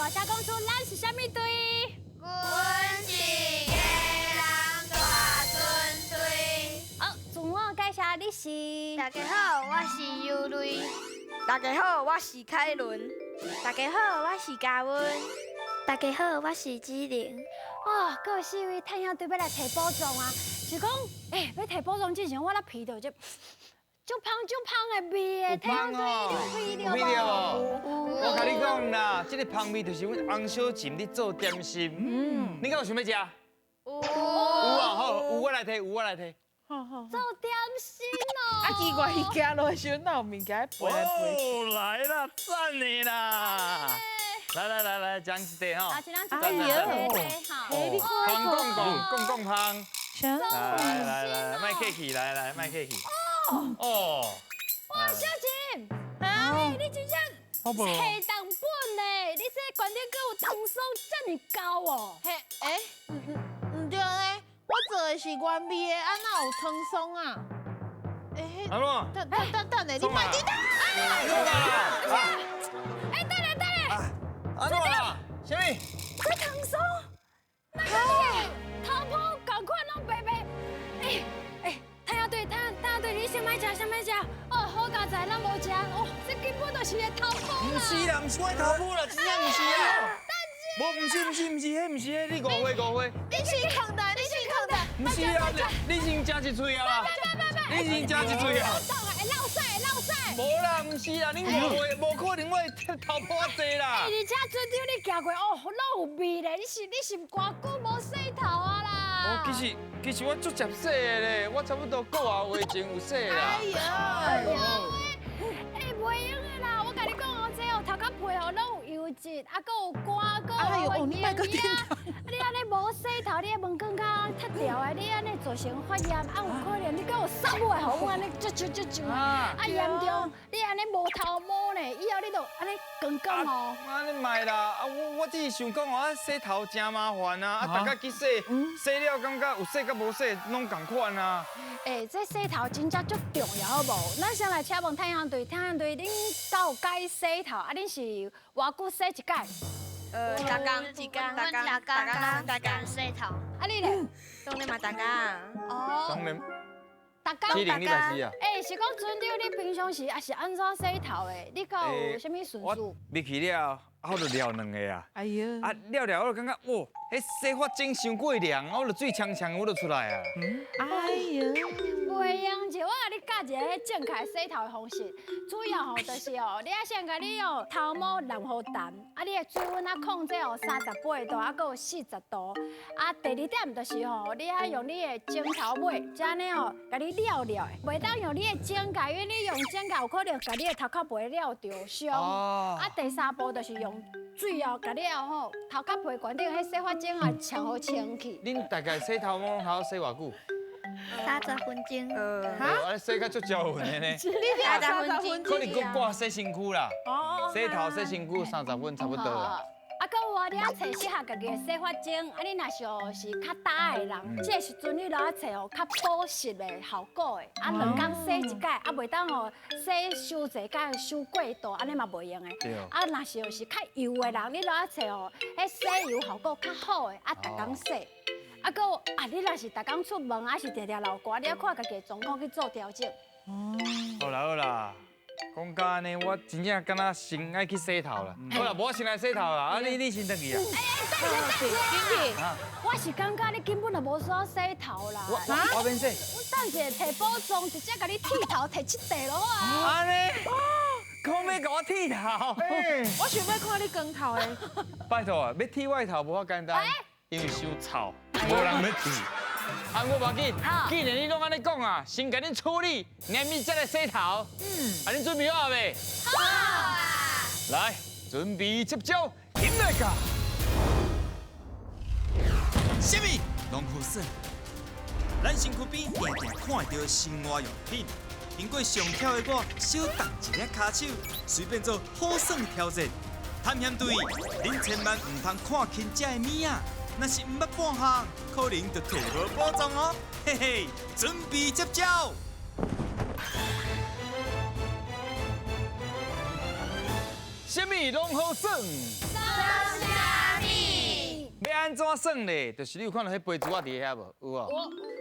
小公主，咱是啥物队？阮是野人大军队。好，自我介绍，你是？大家好，我是尤瑞。大家好，我是凯伦。大家好，我是嘉温。大家好，我是志玲。哦，各四位探险队要来摕宝藏啊！是讲，要摕宝藏之前，我咧闻到这足香的味的探险队，你有闻到无？我甲你讲啦，这个香味就是阮红小姐咧做点心。你敢有想要食？有啊，好，有我来摕，有我来摕。做点心哦。啊，奇怪，伊行落去时哪有物件飞来飞？哦，来啦，赞你啦！来，讲一块哈。啊，一人一哎呦好。你看讲香。来，卖客气，来卖客气。哦。哇，小姐，你真正好不？下当本呢？你这馆顶阁有汤松这么高哦？唔对呢，我做的是原味的，安哪有汤松啊？阿诺，等下，你慢点等。等下。阿诺啦，什么？这汤松，那个你头毛赶快拢白白。探险队，你先买食，哦，好佳哉，咱无食，哦，这根本就是个头毛。不是啦，不是我的头毛啦，真正不是啦。不是，迄不是，你误会。你先扛的。不是啊，你先食一嘴啊！你先食一嘴啊！会落屎。无啦，不是啦，恁误会，无可能我的头毛啊多啦。而且船长你行过哦，老有味咧，你是偌久无洗头啊啦？哦，其实我足接洗的咧，我差不多个月前有洗啦。袂用的啦，我甲你讲哦，这哦头壳皮哦拢有油脂，啊，搁有汗，搁有你别个点你安尼无洗头，你的毛更加脱掉的，你安尼造成发炎，啊有可能你搁有杀尾，互我安尼啾，啊严重，你安尼无头毛呢，以后你就安尼光哦。安尼卖啦，啊我只是想讲哦，洗头真麻烦啊，大家去洗，洗了感觉有洗甲无洗拢同款啊。这洗头真正足重要，好无？咱先来请问探险队，恁到该洗头，啊恁是偌久洗一届？大家洗头。啊你咧？当然嘛，大家。哦。当然，大家志玲你嘛是啊。是讲船长你平常时也是安怎洗头的？你敢有啥物顺序？我入去了，我就撩两个啊。哎呦。啊撩，我就感觉哇，迄洗发精伤过凉，我就水呛呛，我就出来啊。哎呦。袂用者，我甲你教一个迄正确洗头的方式。主要吼就是哦，你要先甲你哦头毛淋好淡，啊你的水温啊控制哦38度，啊搁有40度。啊第二点就是吼，你要用你的剪头尾，这样呢哦，甲你撩的，袂当用你的剪介，因为你用剪介有可能甲你的头壳皮撩着伤。啊第三步就是用水哦，甲你吼头壳皮管顶迄洗发精啊呛好清去。恁大概洗头毛还要洗偌久30分钟。安尼洗较足招魂的呢。你要30分可能佫挂洗身躯啦。洗头洗身躯30分差不多啦。啊，搁有啊，你啊找适合家己的洗发精，啊，你若是较大的人，这时阵你就要找哦较保湿的效果的，啊，2天洗一届，啊，袂当哦洗伤济届伤过度，安尼嘛袂用的。啊，若是较油的人，你就要找哦，迄洗油效果较好的，啊，逐天洗。啊，搁啊，你若是逐天出门，还是常常流汗，你要看家己的状况去做调整。好啦，讲到安尼，我真正敢若先爱去洗头啦。好啦，无我先来洗头啦。啊，你先等去啊。我是感觉你根本就无需要洗头啦。我免洗。我等者摕宝藏，直接甲你剃头，摕7块咯啊！安尼，讲要甲我剃头。我想要看你光头的。拜托啊，要剃我的头无遐简单，因为伤臭，无人要剃。啊，我无要紧，既然你拢安尼讲啊，先甲恁处理，下面再来洗头。啊，恁准备好未？好啊！来，准备接招，进来个。什么？龙虎笋？咱身躯边定定看到生活用品，经过上挑的我，小动一粒骹手，随便做好耍挑战。探险队，恁千万唔通看轻这的物啊！若是唔捌半项，可能就摕无保障哦。嘿嘿，准备接招！什么龙虎笋？三虾米？要安怎算咧？就是你有看到迄杯珠仔伫遐无？有哦。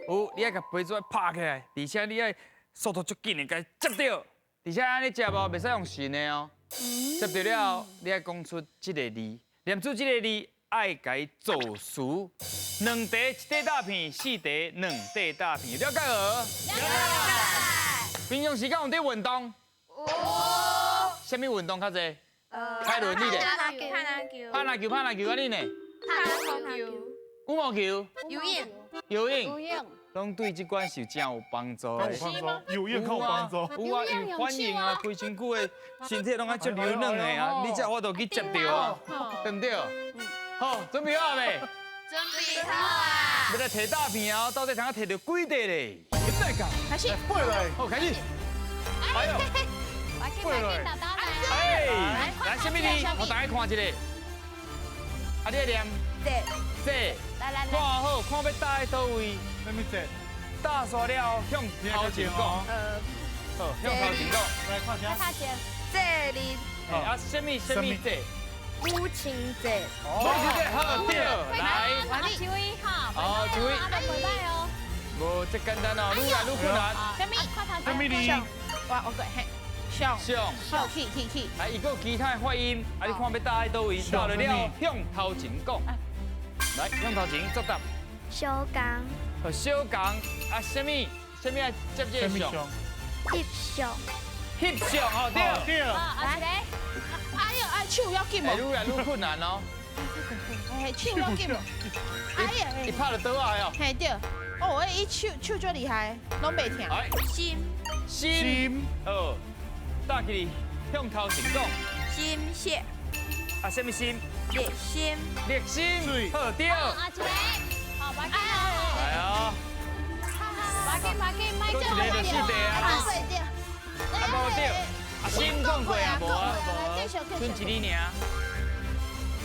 有，你爱甲杯珠拍起来，而且你爱速度足紧的，甲伊接到，而且安尼食无，袂使用神的哦。接到了后，你爱讲出这个字，念出这个字，爱甲伊做词。两题一块大片，四题两块大片，了解无？了解。平常时间有伫运动？有。什么运动较济？开轮椅的。拍篮球，拍篮球，安尼呢？拍篮球，羽毛球、游泳，游泳，不用，拢对这款是真有帮助的。有帮助，有影有帮助。有啊，有反应啊，规身躯的身体拢爱足柔软的啊，你才我都去接到啊，对不对？好，准备好未？准备好啊！要来摕大片哦，到底通摕到几块咧？现在讲，开始，背来，好，开始。哎呦，快紧，打打来。哎，来，什么字？我大家看一下。啊，你念这，来，看好，看要打在倒位。什么字？打煞了向头前讲。好，向头前讲。来看下。看见。这里啊，什么这？母亲节，母亲节好对，来，一位哈，好，一位，啊，袂歹哦。无这简单哦，愈来愈困难。什么？什么字？我个嘿，上上，上去，来，伊个有其他的发音，啊，你看要打在倒位，打了了向头前讲。来，向头前作答。小工，好，小讲啊，什么啊，接这个上，翕相，翕相哦，对。对。啊，一个。哎呦，哎，手要紧哎，无？愈来愈困难哦。哎，手要紧无？哎呀，伊拍了倒来哦。嘿对，哦，哎，伊手足厉害，拢袂疼。哎，心，心，好，打起向头前讲。心血，啊，什么心？热心，热心，好对。啊，一个。好，快紧哦。来哦。快紧，莫搁一个就四题啊。啊，无对，啊，心讲过啊，无啊，剩一字尔。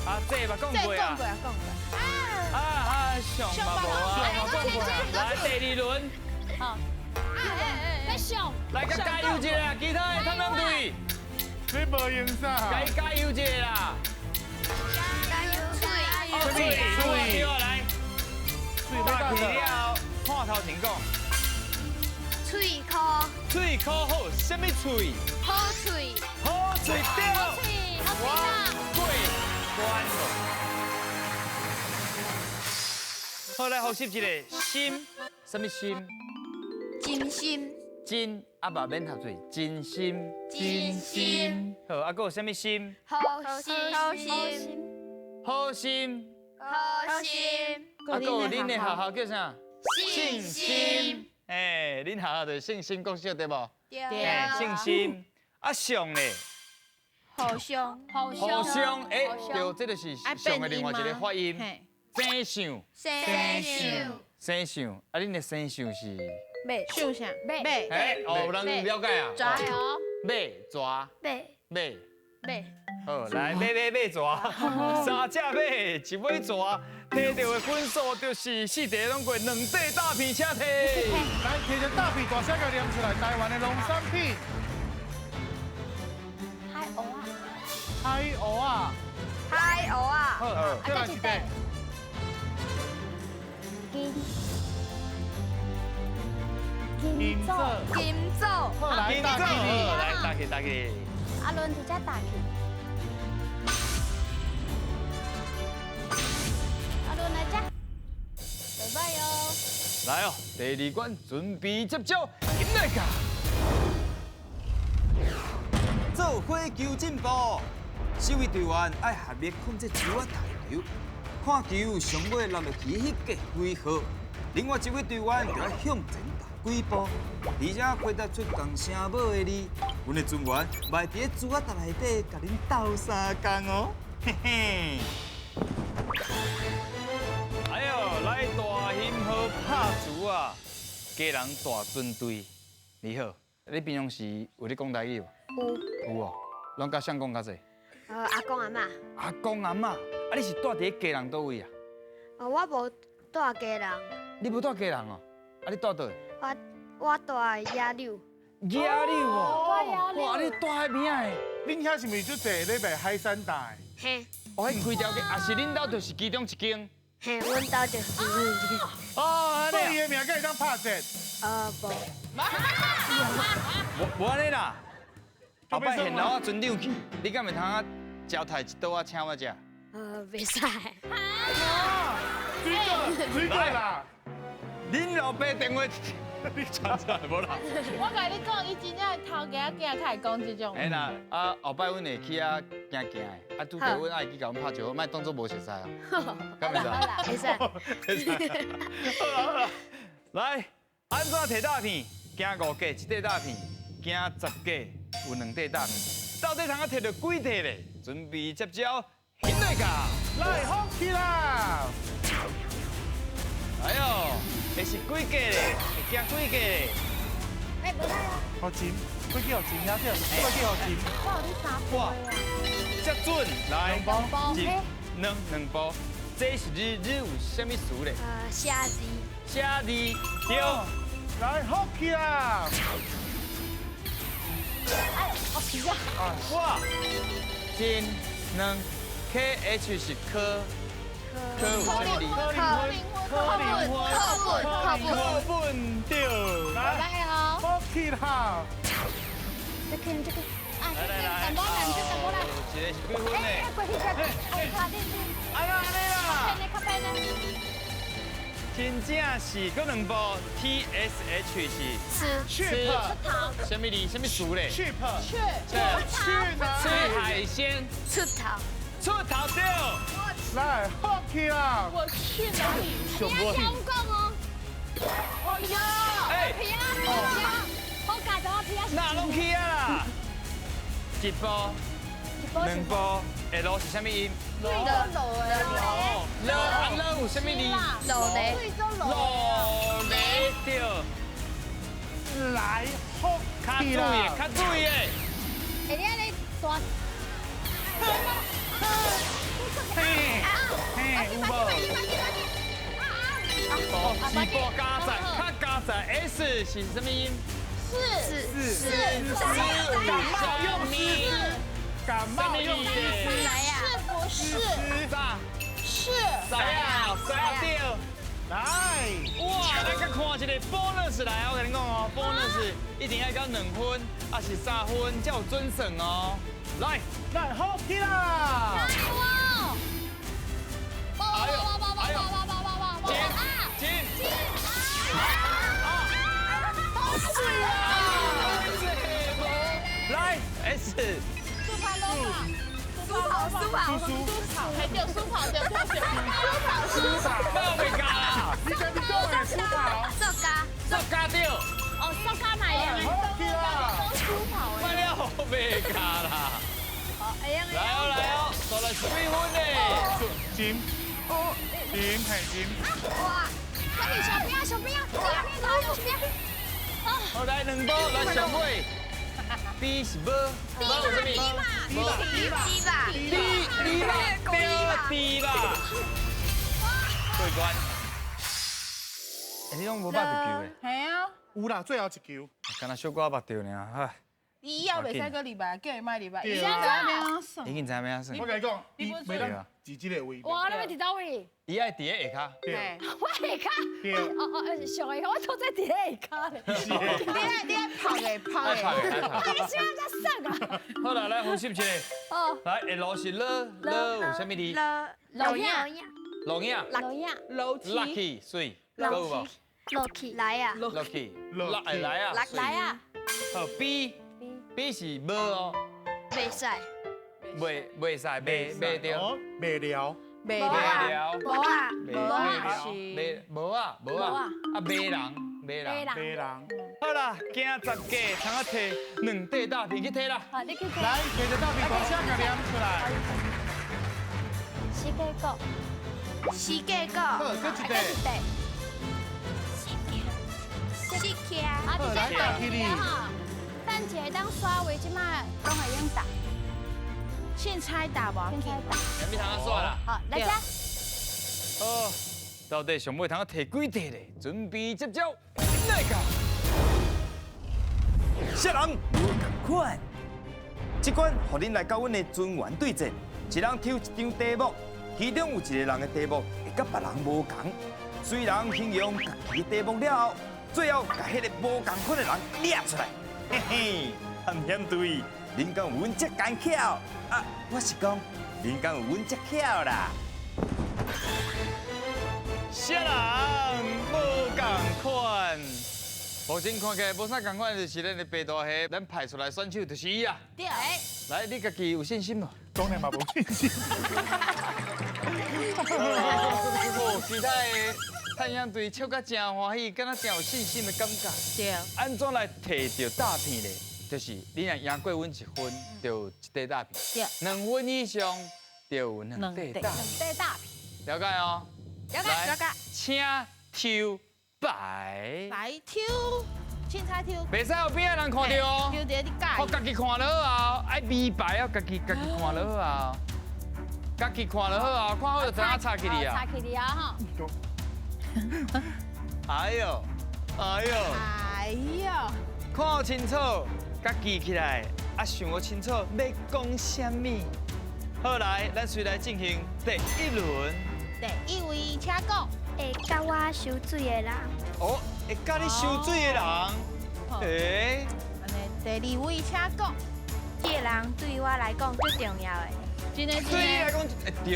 啊，这嘛讲过啊。啊，上嘛无啊，讲过啊。来第二轮，好。再上。来甲加油一下，其他的探探队，你无用啥？该加油一下啦。加油嘴，哦，对啊，来，打起了，看头前讲。喙壳，喙口好，什么喙？好喙，好喙对。好过关了。好，来复习一个心，什么心？真心，真啊，嘛免读嘴，真心。真心，好，啊，还有什么心？好心，好心，好心。好心，啊，还有恁的学校叫啥？信心，哎，恁学校就是信心国小对无？对，哎，信心。啊，上咧，好凶，好互相，哎，对，这就是爱上的变音吗另外一个发音。嘿，生相，生相，生相，啊，恁的生相是？手啥？马哎，哦，有人了解啊？抓哦。马抓背，马。马，好，来马蛇，三只马，一尾蛇，摕到的分数就是四题拢过，两块大片请摕。来，摕着大片大声甲念出来，台湾的农产品，海鸥啊。海蚵啊，海蚵啊，好，再来一个，金色，金奏，好，来大吉利，来打起。阿伦直接打去。阿伦来接，拜拜哟。来哦，第二关准备接招，今来个。做火球进步，守卫队员爱合力控制球啊大球，看球上尾落落去迄个几号，另外一位队员就要向前踏几步，而且回答出共声母的字。阮的船员卖伫个珠仔塔内底，甲恁斗相共哦，嘿嘿。哎呦，来大型号拍竹啊！家人大船队，你好，你平常时有咧讲台语无？有哦，拢甲谁讲较济？阿公阿嬷，阿公阿嬷，啊你是住伫家人倒位啊？我无住家人，你无住家人哦？啊你住倒位？我住野柳，压力大压力哇，你大海边啊？恁遐是毋是就坐咧卖海产大？嘿，哦，迄开条街，也是恁兜就是其中一间。嘿，阮兜就是哦，安所以尼伊的名敢会当拍折？无，无安尼啦。后摆现老啊船长去，你敢袂通啊招待一桌啊请我食？袂使。水果啦，恁老爸电话你传出来无啦？我甲你讲，伊真正头家囝较会讲这种。哎啦，啊后摆阮会去啊行行的，啊拄着阮爱去甲阮拍招呼，莫当做无熟悉啊。敢袂使？袂使。好啦，来，安怎摕大片？惊5架，一块大片；惊10架，有2块大片。到底通啊摕到几块咧？准备接招，现在教。来放起啦！哎呦，会是几架咧？会惊几架咧？哎，无来啊，好钱，快去互钱遐着，快去互钱。我有你3哇，接准来两包包一两包。这是日有啥物词咧？虾子，写字对。来放起啦！哎，好皮啊！哇，金能 KH 是科有啥物字？课本对。来，放起啦！这个，啊，来，淡薄来，淡薄来。一个是几分哎，的？过去这，哎，卡进去，安尼啦，较偏呢。真正是搁2部 TSH 是去头，啥物字？啥物词咧？去跑，去吃海鲜，出头，出头对。来放起啦！我去哪里？你要香港哦。哎呀，哎，皮啊，好加多皮啊！哪拢去啊啦？一部、2部，L 是啥物音？对的，了啊了有啥物字？落咧，落雷对。来放较注意起啦的，！较注意的。哎，你安尼大。嘿，嘿，有无？哦，是波加载，较加载 S 是什么音？感冒用咪，感冒用的来呀，不是，啥？是对。来，哇，咱甲看一个 bonus 来，我跟你讲哦，bonus 一定要到2分，啊是3分才有准算哦。来，来放起啦！来 S，还掉书跑掉同学，到未加啦，你跟你讲的出跑，做加掉，哦，烧烤奶呀！放起啦！快了未加啦。来哦，做了10分呢。金，金，快点，小兵，小兵，好，来2包，来上尾。B 是无，无有啥物？低吧。过关。你拢无捌着球的，系啊，有啦，最后一球。敢若小可捌着尔，唉，你以后袂使个礼拜，叫伊卖礼拜，对伊现在那样算已。经知影要算我。跟你讲，伊袂当自己的位。哇，你要伫倒位？伊爱伫咧下骹。对，我下骹。对，上下骹，我都在伫咧下骹咧。你爱拍的拍爱拍的，的，爱拍你喜欢这省啊？好啦，来复习一下。哦，来 L 是了有啥物字？老样，龙影老样，楼梯， ，lucky 水，有无 Lucky 来呀， ？lucky ，lucky 来啊，来啊！好 B 是无哦，袂使，袂使袂着，哦，袂了，袂无啊了，无啊，无啊，啊马人。别人。好啦，今10家，通啊摕2块大片去摕啦。好，你去看。来，摕着大鼻大声甲念出来。四个个，好，4搁一个。啊，好来打起你哈，等一下当刷位，即摆拢会用打，凊彩打无现在打。要咪通啊煞啦？好，来家。好，到底上尾通啊摕几块咧？准备接招，来个。啥人无共款？这关互恁来教阮的尊元对战，一人抽一张题目，其中有一个人的题目会甲别人无同。虽然形容家己题目了后，最后甲迄个无共款的人掠出来，嘿嘿，含嫌对，恁讲有阮这干巧啊？我是讲，恁讲有阮这巧啦。啥人无共款？目前看起来无啥共款，就是咱的白大虾，咱派出来选手就是伊啊。对，来，你家己有信心无？当然嘛无信心。哦，其他的太阳队笑甲真欢喜，敢若真有信心的感觉。对，安怎来摕到大片咧？就是你若赢过阮1分，就有一块大片；对2分以上，就有2块大片。两块大皮，了解哦。了解来了解。请抽牌。来抽，凊彩抽，袂使有边仔人看到哦。抽到你我家己看就好后，爱美牌啊，家己看就好后。家己看就好后，看好就知影插起你啊。插起你啊哈！哎呦，哎呦，哎呀，看清楚，甲记起来，啊，想我清楚要讲什么。好来，咱随来进行第1轮。第一位请讲。会甲我收水的人，哦，会甲你收水的人，诶，安尼，第二位请讲。这个人对我来讲最重要的。真的对你来讲，对，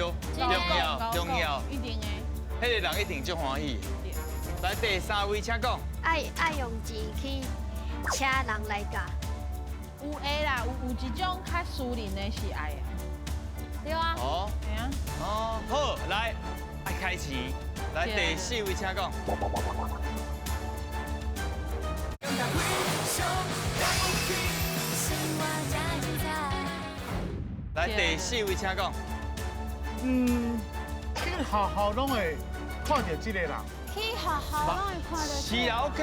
重要，一定的。迄个人一定足欢喜。来，第3位请讲。爱用钱去请人来教。有诶啦，有一种较私人的是爱啊。对啊。哦，系啊。哦，好，来，爱开始。来，第4位请讲。来，第4位请讲。去学校拢会看到这个人，去学校拢会看到。是啊，OK，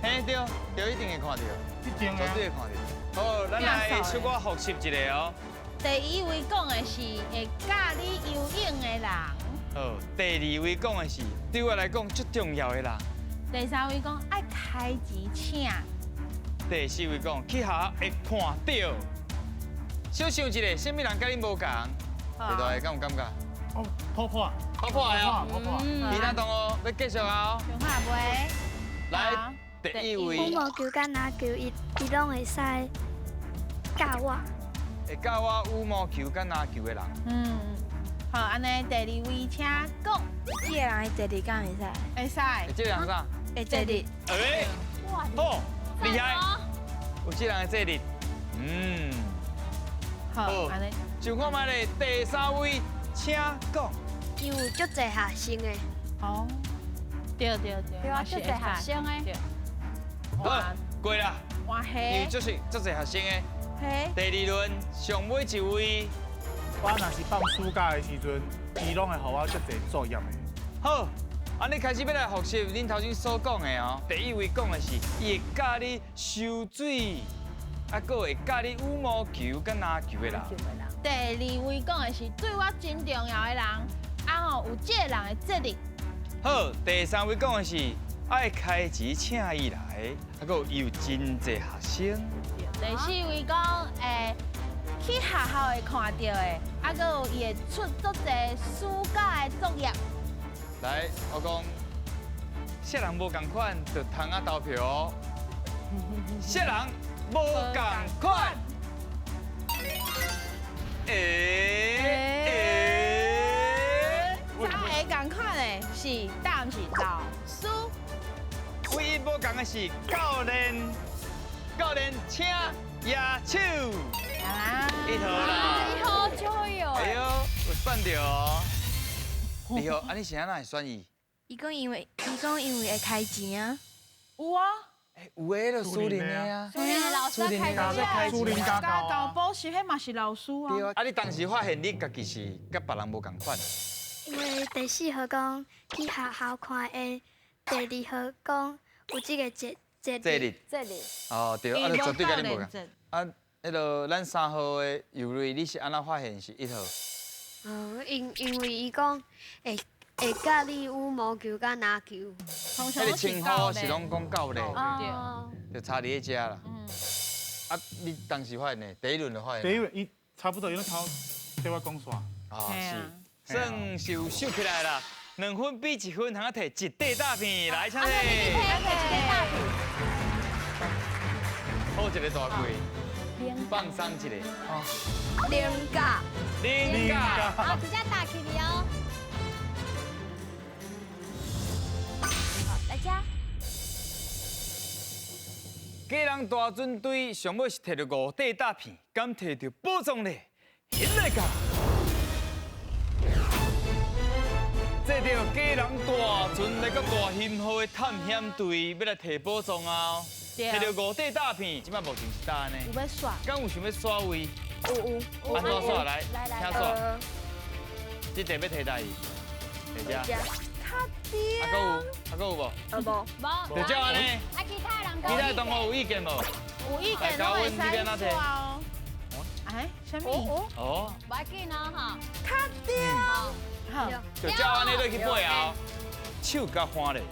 嘿对，就一定会看到，一定绝对会看到。好，咱来小可复习一下哦。第一位讲的是会教你游泳的人。好，第2位讲的是对我来讲最重要的人。第3位讲爱开钱请。第4位讲去学校会看到。小想一下，什么人甲你无共？第大个敢有感觉？哦，突破，突破的哦。突破，其他同学要继续啊。上下袂。来，第1羽位毛球甲篮球，伊拢会使教我。会教我羽毛球甲篮球的人。好，安尼第2位请讲。这个人会坐立敢会使？会使。会这人啥？会坐立。诶，哇，好，厉害，哦！有这人的这力。好，安尼。就看卖咧，第3位请讲。伊有足侪学生的。哦。对。对啊，这侪学生诶。对。好，过啦。换因为黑。足是学生的。黑。第2轮上尾一位。我若是放暑假的时阵，伊拢会互我足侪作业的。好，安尼开始要来复习恁头先所讲的哦。第1位讲的是，伊会教你收水，啊，佫会教你羽毛球甲篮球的人。第2位讲的是对我真重要的人，啊吼有这个人的责任。好，第3位讲的是爱开钱请伊来，啊，佫伊有真侪学生。第4位讲去学校会看到的，啊佫有伊会出足侪暑假的作业。来，我讲，啥人无共款，就通啊投票哦。啥人无共款？啥会共款的是，但是老师。唯一无共的是教练，教练请野手。啊，一头啦。以后就会有。哎呦，有选到哦。你好，啊你是安怎会选伊？伊讲因为会开钱啊。有啊。有诶，就苏林的啊。苏林的老师在开开苏林家教教补习，迄嘛是老师啊。对啊，啊你当时发现你家己是甲别人无共款。因为第4号讲去学校看的，第2号讲有这个节力。这里。哦对，啊就绝对甲你无共。证。啊，迄个咱3号的尤瑞，你是安怎发现是1号？因为伊讲会教你羽毛球甲篮球。通常迄个称呼是拢讲教练。哦。就差你迄只啦。啊，你当时发现呢？第一轮就发现。第一轮伊差不多已经超对我讲煞。啊嘿啊是，算是有秀起来啦。2分比1分，通啊摕一块大片来，请啊，你你。摕大片，好一个大龟，零放松一个。零角，零角。好，直接打起你哦。好，来家。家人大船队上尾是摕到5块大片，敢摕到宝藏呢？现来甲。这条家人大船来到大兴号的探险队，要来摕宝藏啊！对摕到5块大片，即摆目前是答案呢。有要耍，敢有想要刷位？有，安怎刷来？来请刷。这题要摕大意，摕遮。卡爹，还佫有无？无，无。就这样呢。啊，其他人其他同学有意见无？有意见都会使刷哦。哎，什么？哦，不要紧哦，哈。卡爹，好，就照安尼落去背后，手甲翻咧。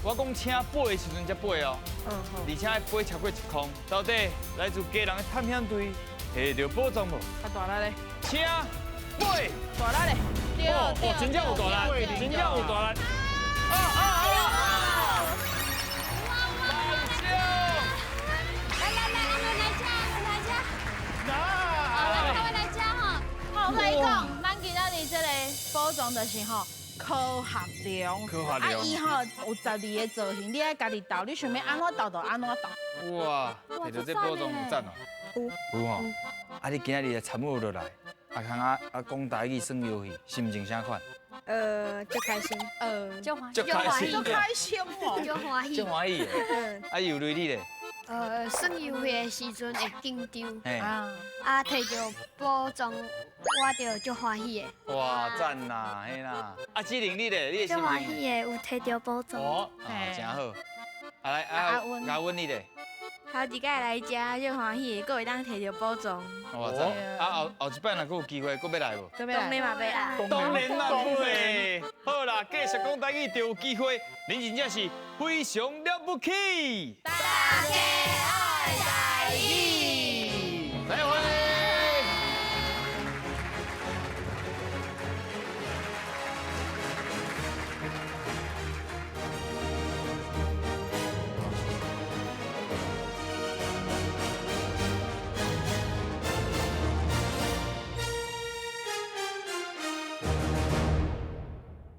我讲请背的时阵才背哦，而且要背超过1空。到底来自家人的探险队摕到宝藏无？较大力咧，请背。大力咧，对哦，真正有大力，真正有大力。来家哈。好，我跟你讲，咱今仔日这个宝藏就是吼。科学龙，科学龙啊，伊吼有12个造型，你爱家己斗，你想要安怎斗就安怎斗。哇，摕到这宝藏有赞哦。有吼。啊，你今仔日参与落来，讲台语算游戏，心情啥款？就开心，就欢就开心，就开心哦。就欢喜，就欢喜的。啊，有类你咧？算游戏的时阵会紧张，嘿。啊，摕到宝藏，我就足欢喜的，哇，赞啦，嘿啦！啊，志玲你咧，你的心足欢喜情？的有摕到宝藏。哦，真好。啊来啊，阿温你咧？头一届来遮就欢喜，阁会当摕到宝藏，哇赞！啊后一摆若有机会，阁要来无？当然嘛要来。当然啦，会。好啦，继续讲台语就有机会，恁真正是非常了不起。大家